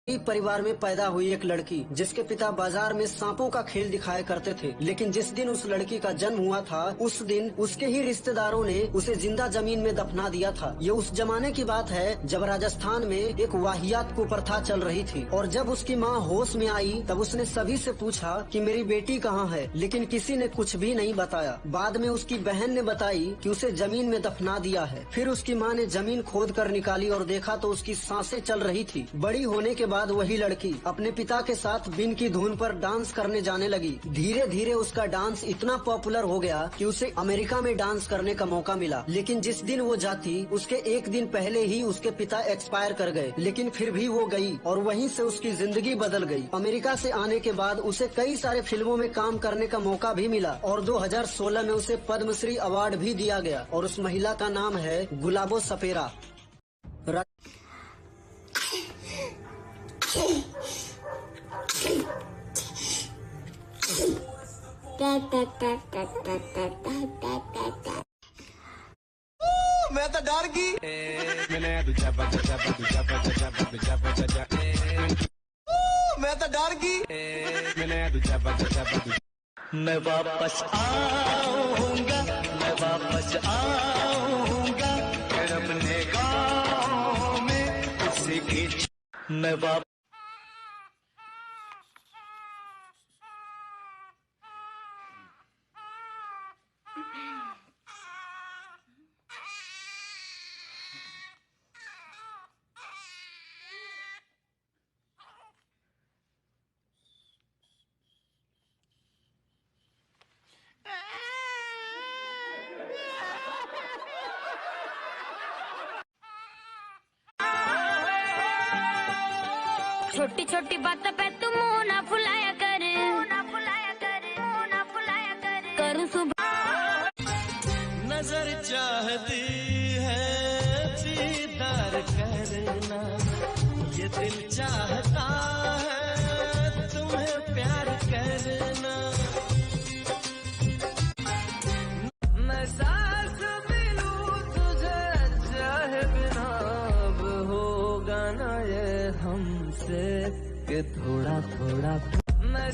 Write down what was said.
गरीब परिवार में पैदा हुई एक लड़की जिसके पिता बाजार में सांपों का खेल दिखाया करते थे। लेकिन जिस दिन उस लड़की का जन्म हुआ था उस दिन उसके ही रिश्तेदारों ने उसे जिंदा जमीन में दफना दिया था। ये उस जमाने की बात है जब राजस्थान में एक वाहियात कुप्रथा चल रही थी और जब उसकी माँ होश में आई तब उसने सभी से पूछा कि मेरी बेटी कहाँ है, लेकिन किसी ने कुछ भी नहीं बताया। बाद में उसकी बहन ने बताई कि उसे जमीन में दफना दिया है। फिर उसकी माँ ने जमीन खोद कर निकाली और देखा तो उसकी सांसें चल रही थी। बड़ी होने के बाद वही लड़की अपने पिता के साथ बिन की धुन पर डांस करने जाने लगी। धीरे धीरे उसका डांस इतना पॉपुलर हो गया कि उसे अमेरिका में डांस करने का मौका मिला। लेकिन जिस दिन वो जाती उसके एक दिन पहले ही उसके पिता एक्सपायर कर गए, लेकिन फिर भी वो गई और वहीं से उसकी जिंदगी बदल गई। अमेरिका से आने के बाद उसे कई सारे फिल्मों में काम करने का मौका भी मिला और 2016 में उसे पद्मश्री अवार्ड भी दिया गया और उस महिला का नाम है गुलाबो सपेरा। मैं तो डर गई। मैं तो डर गई। मैं वापस आऊंगा, मैं वापस आऊंगा अपने गाँव में किसी की मैं वापस। छोटी छोटी बातों पे तुम मुंह ना फुलाया कर, करूँ सुबह नजर चाहती है दीदार करना, ये दिल चाहता है तुम्हें प्यार करना। मैं सांस भी लूं तुझे चाहे बिना, अब होगा ना ये हमसे कि थोड़ा थोड़ा मैं